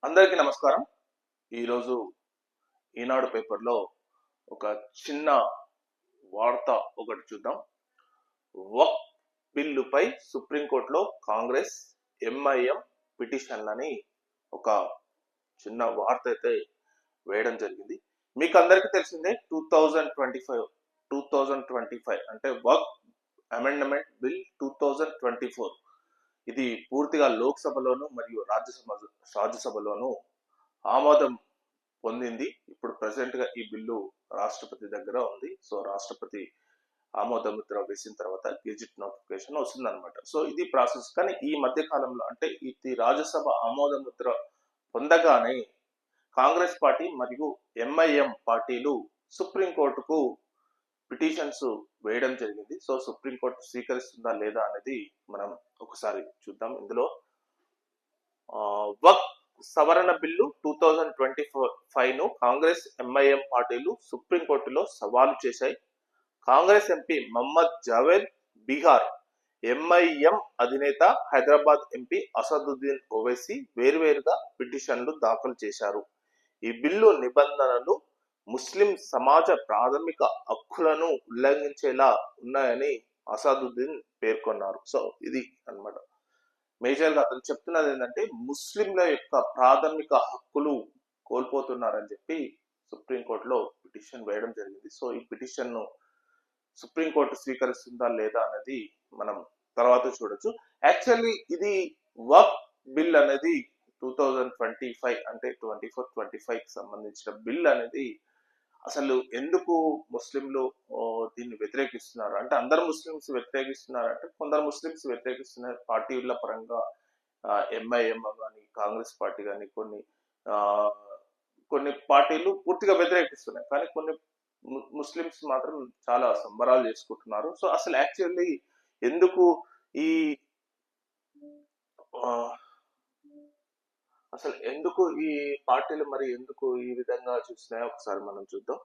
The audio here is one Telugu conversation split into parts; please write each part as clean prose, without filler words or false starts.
అందరికీ నమస్కారం. ఈరోజు ఈనాడు పేపర్లో ఒక చిన్న వార్త ఒకటి చూద్దాం. వక్ఫ్ బిల్లుపై సుప్రీంకోర్టులో కాంగ్రెస్ ఎంఐఎం పిటిషన్లని ఒక చిన్న వార్త అయితే వేయడం జరిగింది. మీకు అందరికీ తెలిసిందే 2025 అంటే వక్ఫ్ అమెండ్మెంట్ బిల్ 2024 ఇది పూర్తిగా లోక్సభలోను మరియు రాజ్యసభలోను ఆమోదం పొందింది. ఇప్పుడు ప్రెసెంట్ గా ఈ బిల్లు రాష్ట్రపతి దగ్గర ఉంది. సో రాష్ట్రపతి ఆమోద ముద్ర వేసిన తర్వాత గెజిట్ నోటిఫికేషన్ వస్తుంది అనమాట. సో ఇది ప్రాసెస్. కానీ ఈ మధ్య కాలంలో అంటే ఇది రాజ్యసభ ఆమోద ముద్ర పొందగానే కాంగ్రెస్ పార్టీ మరియు ఎంఐఎం పార్టీలు సుప్రీంకోర్టుకు పిటిషన్స్ వేయడం జరిగింది. సో సుప్రీంకోర్టు స్వీకరిస్తుందా లేదా అనేది మనం ఒకసారి చూద్దాం. ఇందులో వక్ఫ్ సవరణ బిల్లు 2025 ను కాంగ్రెస్ ఎంఐఎం పార్టీలు సుప్రీంకోర్టులో సవాలు చేశాయి. కాంగ్రెస్ ఎంపీ మహమ్మద్ జావేద్, బీహార్ ఎంఐఎం అధినేత హైదరాబాద్ ఎంపీ అసదుద్దీన్ ఓవైసీ వేర్వేరుగా పిటిషన్లు దాఖలు చేశారు. ఈ బిల్లు నిబంధనలు ముస్లిం సమాజ ప్రాథమిక హక్కులను ఉల్లంఘించేలా ఉన్నాయని అసదుద్దీన్ పేర్కొన్నారు. సో ఇది అన్నమాట. మేజర్ గా అతను చెప్తున్నది ఏంటంటే ముస్లింల యొక్క ప్రాథమిక హక్కులు కోల్పోతున్నారని చెప్పి సుప్రీంకోర్టులో పిటిషన్ వేయడం జరిగింది. సో ఈ పిటిషన్ ను సుప్రీంకోర్టు స్వీకరిస్తుందా లేదా అనేది మనం తర్వాత చూడొచ్చు. యాక్చువల్లీ ఇది వక్ఫ్ బిల్ అనేది 2025 అంటే 24-25 కి సంబంధించిన బిల్ అనేది అసలు ఎందుకు ముస్లింలు దీన్ని వ్యతిరేకిస్తున్నారు అంటే అందరు ముస్లింస్ వ్యతిరేకిస్తున్నారు అంటే కొందరు ముస్లింస్ వ్యతిరేకిస్తున్నారు. పార్టీల పరంగా ఎంఐఎం కానీ కాంగ్రెస్ పార్టీ కానీ కొన్ని పార్టీలు పూర్తిగా వ్యతిరేకిస్తున్నాయి. కానీ కొన్ని ముస్లింస్ మాత్రం చాలా సంబరాలు చేసుకుంటున్నారు. సో అసలు యాక్చువల్లీ ఎందుకు ఈ పార్టీలు మరి ఎందుకు ఈ విధంగా చూస్తున్నాయో ఒకసారి మనం చూద్దాం.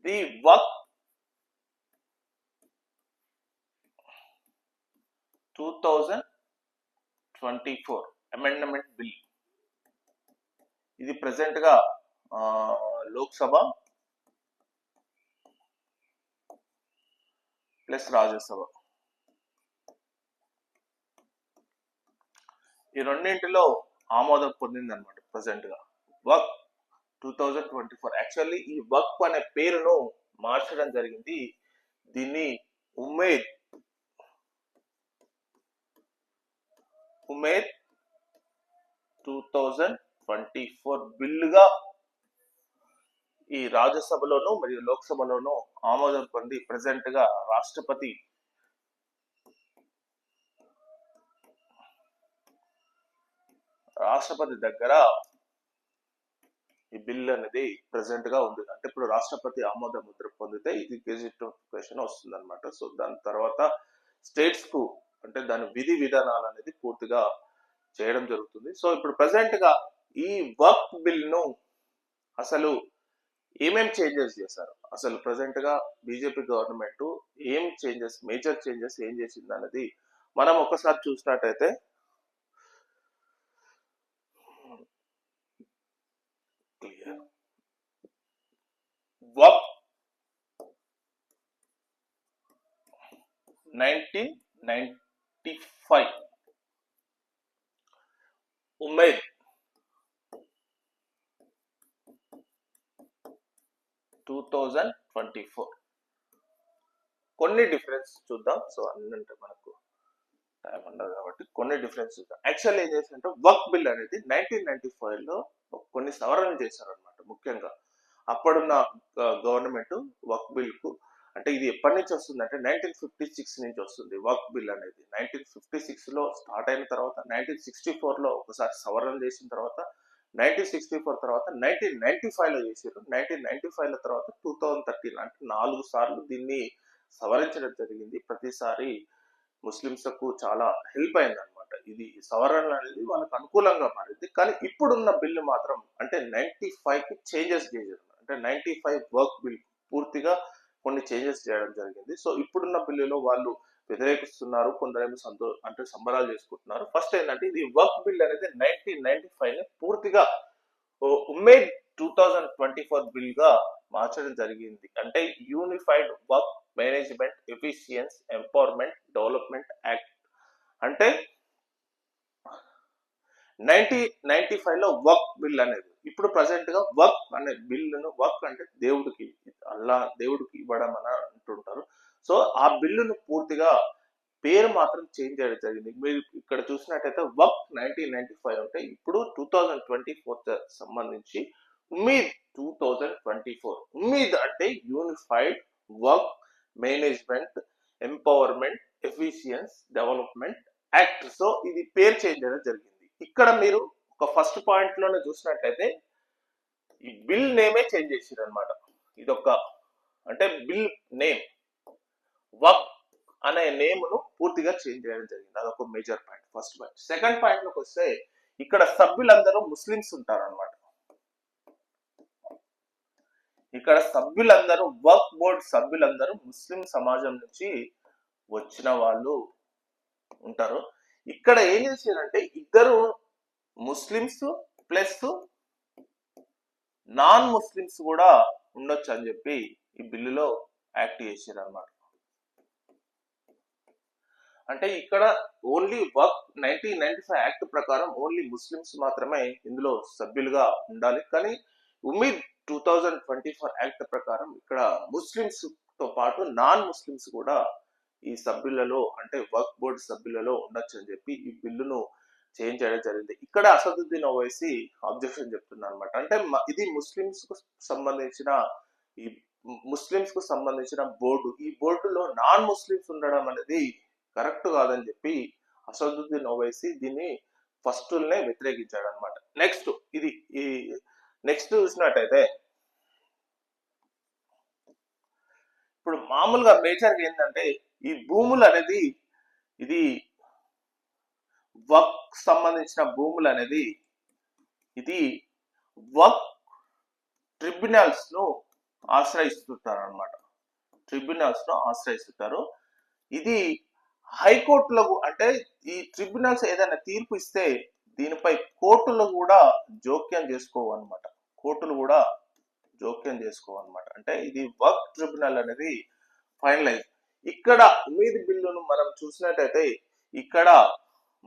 ది వక్ఫ్ 2024 అమెండ్మెంట్ బిల్ ఇది ప్రెసెంట్ గా లోక్సభ ప్లస్ రాజ్యసభ ఈ రెండింటిలో ఆమోదం పొందింది అనమాట. ప్రెసెంట్ గా వక్ఫ్ 2024 యాక్చువల్లీ ఈ వక్ఫ్ అనే పేరును మార్చడం జరిగింది. దీన్ని ఉమ్మేద్ 2024 బిల్లుగా ఈ రాజ్యసభలోను మరియు లోక్సభలోను ఆమోదం పొంది ప్రెసెంట్ గా రాష్ట్రపతి దగ్గర ఈ బిల్ అనేది ప్రెసెంట్ గా ఉంది. అంటే ఇప్పుడు రాష్ట్రపతి ఆమోద ముద్ర పొందితే ఇది గెజిట్ నోటిఫికేషన్ వస్తుంది అనమాట. సో దాని తర్వాత స్టేట్స్ కు అంటే దాని విధి విధానాలు అనేది పూర్తిగా చేయడం జరుగుతుంది. సో ఇప్పుడు ప్రెసెంట్ గా ఈ వక్ఫ్ బిల్ ను అసలు ఏమేం చేంజెస్ చేశారు, అసలు ప్రెసెంట్ గా బీజేపీ గవర్నమెంట్ ఏం చేంజెస్ మేజర్ చేంజెస్ ఏం చేసింది అనేది మనం ఒకసారి చూసినట్టయితే వక్ఫ్ 1995 ఉమ్మేద్ 2024 కొన్ని డిఫరెన్స్ చూద్దాం. సో అన్నంటే మనకు టైం ఉండదు కాబట్టి కొన్ని డిఫరెన్స్ చూద్దాం. యాక్చువల్ ఏం చేసిందంటే వక్ఫ్ బిల్ అనేది 1995 లో కొన్ని సవరణలు చేశారు అనమాట. ముఖ్యంగా అప్పుడున్న గవర్నమెంట్ వక్ఫ్ బిల్ కు అంటే ఇది ఎప్పటి నుంచి వస్తుంది అంటే 1956 నుంచి వస్తుంది. వక్ఫ్ బిల్ అనేది 1956 లో స్టార్ట్ అయిన తర్వాత 1964 లో ఒకసారి సవరణ చేసిన తర్వాత 1964 తర్వాత 1995 లో చేశారు. 1995 లో తర్వాత 2013 అంటే 4 సార్లు దీన్ని సవరించడం జరిగింది. ప్రతిసారి ముస్లింలకు చాలా హెల్ప్ అయింది అనమాట. ఇది సవరణ అనేది వాళ్ళకి అనుకూలంగా మారింది. కానీ ఇప్పుడున్న బిల్లు మాత్రం అంటే 95 కి చేంజెస్ చేశారు. అంటే 95 వర్క్ బిల్ పూర్తిగా కొన్ని చేంజెస్ చేయడం జరిగింది. సో ఇప్పుడున్న బిల్లులో వాళ్ళు వ్యతిరేకిస్తున్నారు, కొందరేమో అంటే సంబరాలు చేసుకుంటున్నారు. ఫస్ట్ ఏంటంటే ఇది వర్క్ బిల్ అనేది 1995 పూర్తిగా ఉమ్మేద్ 2024 బిల్ గా మార్చడం జరిగింది. అంటే unified work management efficiency empowerment development act. అంటే 1995 లో వర్క్ బిల్ అనేది, ఇప్పుడు ప్రజెంట్ గా వర్క్ అనే బిల్లును, వర్క్ అంటే దేవుడికి, దేవుడికి ఇవ్వడం అని అంటుంటారు. సో ఆ బిల్లును పూర్తిగా పేరు మాత్రం చేంజ్ చేయడం జరిగింది. మీరు ఇక్కడ చూసినట్టయితే వర్క్ 1995 అంటే ఇప్పుడు 2024 సంబంధించి ఉమ్మీద్ 2024. ఉమ్మీద్ అంటే unified work management empowerment efficiency development act. So ఇది పేరు చేంజ్ చేయడం జరిగింది. ఇక్కడ మీరు ఒక ఫస్ట్ పాయింట్ లోనే చూసినట్లయితే ఈ బిల్ నేమే చేంజ్ చేసారు అనమాట. ఇదొక అంటే బిల్ నేమ్ వర్క్ అనే నేమ్ ను పూర్తిగా చేంజ్ చేయడం జరిగింది. అదొక major point, first point. Second point లోకి వస్తే ఇక్కడ సభ్యులందరూ ముస్లిమ్స్ ఉంటారు అనమాట. ఇక్కడ సభ్యులందరూ వర్క్ బోర్డ్ సభ్యులందరూ ముస్లిం సమాజం నుంచి వచ్చిన వాళ్ళు ఉంటారు. ఇక్కడ ఏం చేశారంటే ఇద్దరు ముస్లిమ్స్ ప్లస్ నాన్ ముస్లిమ్స్ కూడా ఉండొచ్చు అని చెప్పి ఈ బిల్లులో యాక్ట్ చేశారు అనమాట. అంటే ఇక్కడ ఓన్లీ వర్క్ 1995 యాక్ట్ ప్రకారం ఓన్లీ ముస్లిమ్స్ మాత్రమే ఇందులో సభ్యులుగా ఉండాలి. కానీ ఉమ్మీద్ 2024 యాక్ట్ ప్రకారం ఇక్కడ ముస్లిమ్స్ తో పాటు నాన్ ముస్లిమ్స్ కూడా ఈ సభ్యులలో అంటే వర్క్ బోర్డ్ సభ్యులలో ఉండొచ్చు అని చెప్పి ఈ బిల్లును చేంజ్ చేయడం జరిగింది. ఇక్కడ అసదుద్దీన్ ఓవైసీ అబ్జెక్షన్ చెప్తున్నారు అనమాట. అంటే ఇది ముస్లిమ్స్ కు సంబంధించిన బోర్డు, ఈ బోర్డులో నాన్ ముస్లిమ్స్ ఉండడం అనేది కరెక్ట్ కాదని చెప్పి అసదుద్దీన్ ఓవైసీ దీన్ని ఫస్ట్ నే వ్యతిరేకించాడు అనమాట. నెక్స్ట్ చూసినట్టయితే ఇప్పుడు మామూలుగా మేజర్ ఏంటంటే ఈ భూములు అనేది ఇది వర్క్ సంబంధించిన భూములు అనేది ఇది వర్క్ ట్రిబ్యునల్స్ ను ఆశ్రయిస్తుంటారు అనమాట. ఇది హైకోర్టులో అంటే ఈ ట్రిబ్యునల్స్ ఏదైనా తీర్పు ఇస్తే దీనిపై కోర్టులు కూడా జోక్యం చేసుకోవన్నమాట. అంటే ఇది వర్క్ ట్రిబ్యునల్ అనేది ఫైనలైజ్. ఇక్కడ ఉమ్మీద్ బిల్లును మనం చూసినట్టయితే ఇక్కడ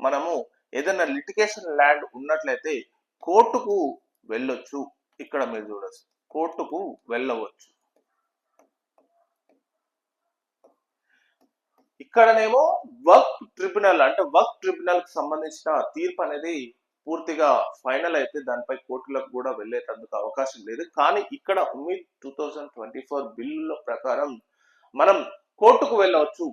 మనము ఏదైనా లిటిగేషన్ ల్యాండ్ ఉన్నట్లయితే కోర్టుకు వెళ్ళొచ్చు. ఇక్కడ మీరు చూడొచ్చు, కోర్టుకు వెళ్ళవచ్చు. ఇక్కడనేమో వర్క్ ట్రిబ్యునల్ అంటే వర్క్ ట్రిబ్యునల్ కి సంబంధించిన తీర్పు అనేది పూర్తిగా ఫైనల్ అయితే దానిపై కోర్టులకు కూడా వెళ్ళేటందుకు అవకాశం లేదు. కానీ ఇక్కడ ఉమ్మీద్ 2024 బిల్లుల ప్రకారం మనం కోర్టుకు వెళ్ళవచ్చు.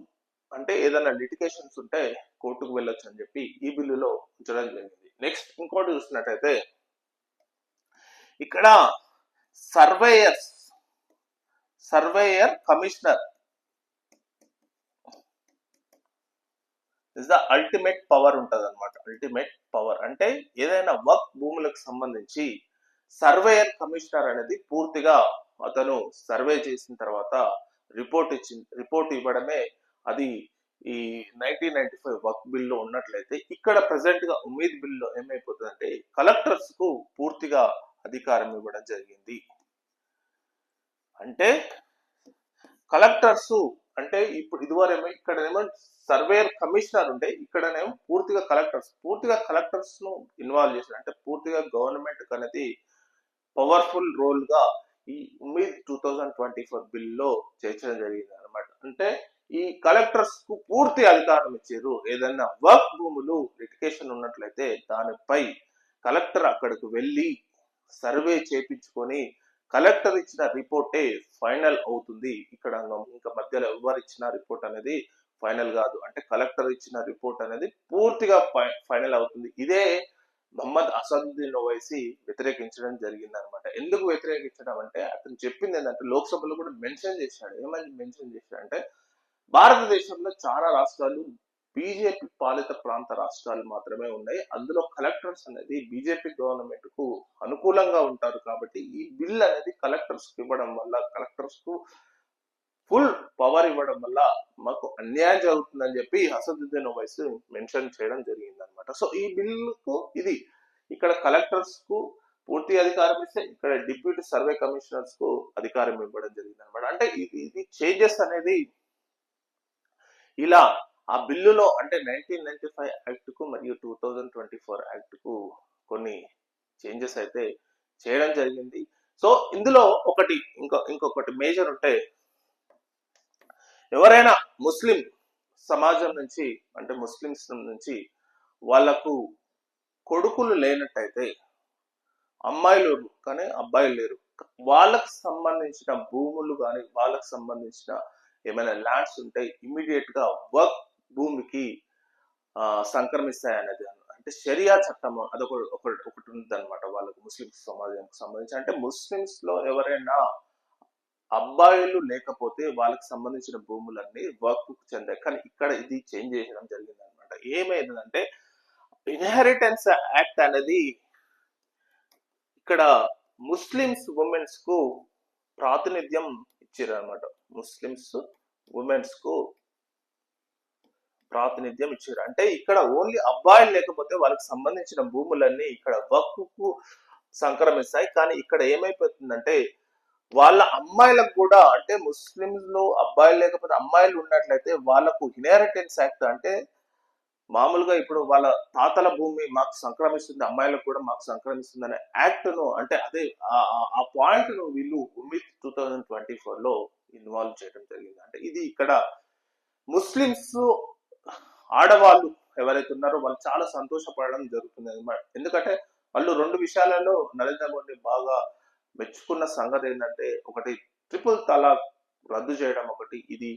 అంటే ఏదైనా లిటిగేషన్స్ ఉంటే కోర్టుకు వెళ్ళొచ్చు అని చెప్పి ఈ బిల్లులో ఉంచడం జరిగింది. నెక్స్ట్ ఇంకోటి చూసినట్టయితే ఇక్కడ surveyor commissioner is the ultimate power ఉంటది అనమాట. అల్టిమేట్ పవర్ అంటే ఏదైనా వర్క్ భూములకు సంబంధించి సర్వేయర్ కమిషనర్ అనేది పూర్తిగా అతను సర్వే చేసిన తర్వాత రిపోర్ట్ ఇవ్వడమే అది ఈ 1995 వర్క్ బిల్లో ఉన్నట్లయితే ఇక్కడ ప్రెసెంట్ గా ఉమ్మీద్ బిల్లో ఏమైపోతుందంటే కలెక్టర్స్ కు పూర్తిగా అధికారం ఇవ్వడం జరిగింది. అంటే కలెక్టర్స్ అంటే ఇప్పుడు ఇదివరేమో ఇక్కడనేమో సర్వేయర్ కమిషనర్ ఉంటే ఇక్కడనేమో పూర్తిగా కలెక్టర్స్ ను ఇన్వాల్వ్ చేశారు. అంటే పూర్తిగా గవర్నమెంట్ అనేది పవర్ఫుల్ రోల్ గా ఈ ఉమ్మీద్ 2024 బిల్లో చేర్చడం జరిగింది అనమాట. అంటే ఈ కలెక్టర్స్ కు పూర్తి అధికారం ఇచ్చారు. ఏదైనా వర్క్ భూములు లిటిగేషన్ ఉన్నట్లయితే దానిపై కలెక్టర్ అక్కడికి వెళ్ళి సర్వే చేపించుకొని కలెక్టర్ ఇచ్చిన రిపోర్టే ఫైనల్ అవుతుంది. ఇక్కడ ఇంకా మధ్యలో ఎవరు ఇచ్చిన రిపోర్ట్ అనేది ఫైనల్ కాదు. అంటే కలెక్టర్ ఇచ్చిన రిపోర్ట్ అనేది పూర్తిగా ఫైనల్ అవుతుంది. ఇదే మహమ్మద్ అసదుద్దీన్ ఓవైసీ వ్యతిరేకించడం జరిగింది అనమాట. ఎందుకు వ్యతిరేకించడం అంటే అతను చెప్పింది ఏంటంటే లోక్సభలో కూడా మెన్షన్ చేశాడు. ఏమని మెన్షన్ చేశాడంటే భారతదేశంలో చాలా రాష్ట్రాలు బీజేపీ పాలిత ప్రాంత రాష్ట్రాలు మాత్రమే ఉన్నాయి. అందులో కలెక్టర్స్ అనేది బీజేపీ గవర్నమెంట్ కు అనుకూలంగా ఉంటారు. కాబట్టి ఈ బిల్ అనేది కలెక్టర్స్ కు ఇవ్వడం వల్ల కలెక్టర్స్ కు ఫుల్ పవర్ ఇవ్వడం వల్ల మాకు అన్యాయం జరుగుతుందని చెప్పి అసదుద్దీన్ ఓవైసీ మెన్షన్ చేయడం జరిగింది అనమాట. సో ఈ బిల్లుకు ఇది ఇక్కడ కలెక్టర్స్ కు పూర్తి అధికారం ఇస్తే ఇక్కడ డిప్యూటీ సర్వే కమిషనర్స్ కు అధికారం ఇవ్వడం జరిగింది అనమాట. అంటే ఇది చేంజెస్ అనేది ఇలా ఆ బిల్లులో అంటే 1995 యాక్ట్ కు మరియు 2024 యాక్ట్ కు కొన్ని చేంజెస్ అయితే చేయడం జరిగింది. సో ఇందులో ఇంకొకటి మేజర్ ఉంటే, ఎవరైనా ముస్లిం సమాజం నుంచి అంటే ముస్లిమ్స్ నుంచి వాళ్లకు కొడుకులు లేనట్టయితే, అమ్మాయిలు కానీ అబ్బాయిలు లేరు, వాళ్ళకు సంబంధించిన భూములు కానీ వాళ్ళకు సంబంధించిన ఏమైనా ల్యాండ్స్ ఉంటే ఇమీడియట్ గా వర్క్ భూమికి సంక్రమిస్తాయి అనేది, అంటే షరియా చట్టం ఒకటి ఉంది అనమాట వాళ్ళకు ముస్లిం సమాజానికి సంబంధించి. అంటే ముస్లిమ్స్ లో ఎవరైనా అబ్బాయిలు లేకపోతే వాళ్ళకి సంబంధించిన భూములన్నీ వర్క్ కు చెందాయి. కానీ ఇక్కడ ఇది చేంజ్ చేయడం జరిగింది అనమాట. ఏమైందంటే ఇన్హెరిటెన్స్ యాక్ట్ అనేది ఇక్కడ ముస్లిమ్స్ ఉమెన్స్ కు ప్రాతినిధ్యం ఇచ్చారు అనమాట. ముస్లిమ్స్ ఉమెన్స్ కు ప్రాతినిధ్యం ఇచ్చారు. అంటే ఇక్కడ ఓన్లీ అబ్బాయిలు లేకపోతే వాళ్ళకి సంబంధించిన భూములన్నీ ఇక్కడ వక్ఫ్ కు సంక్రమిస్తాయి. కానీ ఇక్కడ ఏమైపోతుందంటే వాళ్ళ అమ్మాయిలకు కూడా, అంటే ముస్లింస్ లో అబ్బాయిలు లేకపోతే అమ్మాయిలు ఉన్నట్లయితే వాళ్ళకు ఇన్హెరిటెన్స్ యాక్ట్, అంటే మామూలుగా ఇప్పుడు వాళ్ళ తాతల భూమి మాకు సంక్రమిస్తుంది, అమ్మాయిలకు కూడా మాకు సంక్రమిస్తుంది అనే యాక్ట్ ను, అంటే అదే ఆ పాయింట్ ను వీళ్ళు ఉమిత్ 2024 లో ఇన్వాల్వ్ చేయడం జరిగింది. అంటే ఇది ఇక్కడ ముస్లిమ్స్ ఆడవాళ్ళు ఎవరైతే ఉన్నారో వాళ్ళు చాలా సంతోషపడడం జరుగుతుంది అనమాట. ఎందుకంటే వాళ్ళు రెండు విషయాలలో నరేంద్ర మోడీ బాగా మెచ్చుకున్న సంగతి ఏంటంటే, ఒకటి ట్రిపుల్ తలాక్ రద్దు చేయడం, ఒకటి ఇది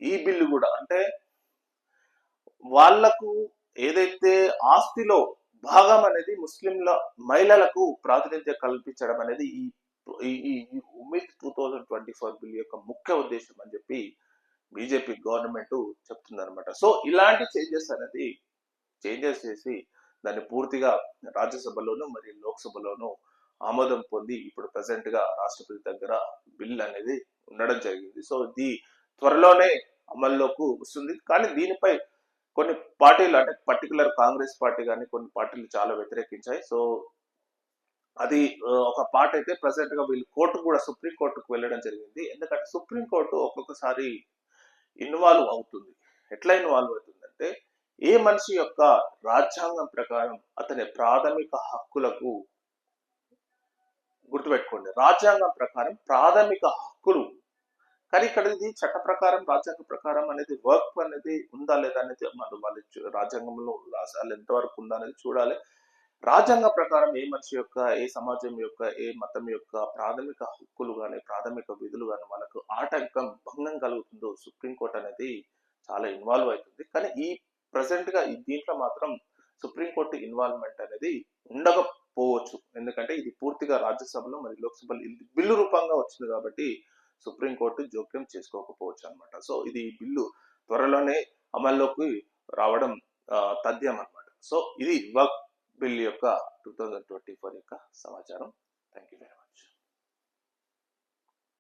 ఈ బిల్లు కూడా, అంటే వాళ్లకు ఏదైతే ఆస్తిలో భాగం అనేది ముస్లింల మహిళలకు ప్రాతినిధ్యం కల్పించడం అనేది ఈ ఉమిత్ 2024 బిల్ యొక్క ముఖ్య ఉద్దేశం అని చెప్పి బీజేపీ గవర్నమెంట్ చెప్తుంది అనమాట. సో ఇలాంటి చేంజెస్ చేసి దాన్ని పూర్తిగా రాజ్యసభలోను మరియు లోక్సభలోను ఆమోదం పొంది ఇప్పుడు ప్రెసెంట్ గా రాష్ట్రపతి దగ్గర బిల్ అనేది ఉండడం జరిగింది. సో ఇది త్వరలోనే అమల్లోకి వస్తుంది. కానీ దీనిపై కొన్ని పార్టీలు, అంటే పర్టికులర్ కాంగ్రెస్ పార్టీ కానీ కొన్ని పార్టీలు చాలా వ్యతిరేకించాయి. సో అది ఒక పార్ట్ అయితే ప్రెసెంట్ గా వీళ్ళు కోర్టు కూడా సుప్రీం కోర్టుకు వెళ్ళడం జరిగింది. ఎందుకంటే సుప్రీం కోర్టు ఒక్కొక్కసారి ఇన్వాల్వ్ అవుతుంది. ఎట్లా ఇన్వాల్వ్ అవుతుందంటే, ఏ మనిషి యొక్క రాజ్యాంగం ప్రకారం అతని ప్రాథమిక హక్కులకు, గుర్తుపెట్టుకోండి, రాజ్యాంగం ప్రకారం ప్రాథమిక హక్కులు, కానీ ఇక్కడ ఇది చట్ట ప్రకారం రాజ్యాంగ ప్రకారం అనేది వర్క్ అనేది ఉందా లేదా అనేది వాళ్ళు రాజ్యాంగంలో రాసాలు ఎంతవరకు ఉందా అనేది చూడాలి. రాజ్యాంగ ప్రకారం ఏ మనిషి యొక్క, ఏ సమాజం యొక్క, ఏ మతం యొక్క ప్రాథమిక హక్కులు కానీ ప్రాథమిక విధులు కానీ వాళ్ళకు ఆటంకం భంగం కలుగుతుందో సుప్రీంకోర్టు అనేది చాలా ఇన్వాల్వ్ అవుతుంది. కానీ ఈ ప్రెసెంట్ గా దీంట్లో మాత్రం సుప్రీంకోర్టు ఇన్వాల్వ్మెంట్ అనేది ఉండకపోవచ్చు. ఎందుకంటే ఇది పూర్తిగా రాజ్యసభలో మరియు లోక్సభలో బిల్లు రూపంగా వచ్చింది కాబట్టి సుప్రీంకోర్టు జోక్యం చేసుకోకపోవచ్చు అనమాట. సో ఇది బిల్లు త్వరలోనే అమల్లోకి రావడం తథ్యం అనమాట. సో ఇది వర్క్ బిల్ యొక్క 2024 యొక్క సమాచారం. Thank you very much.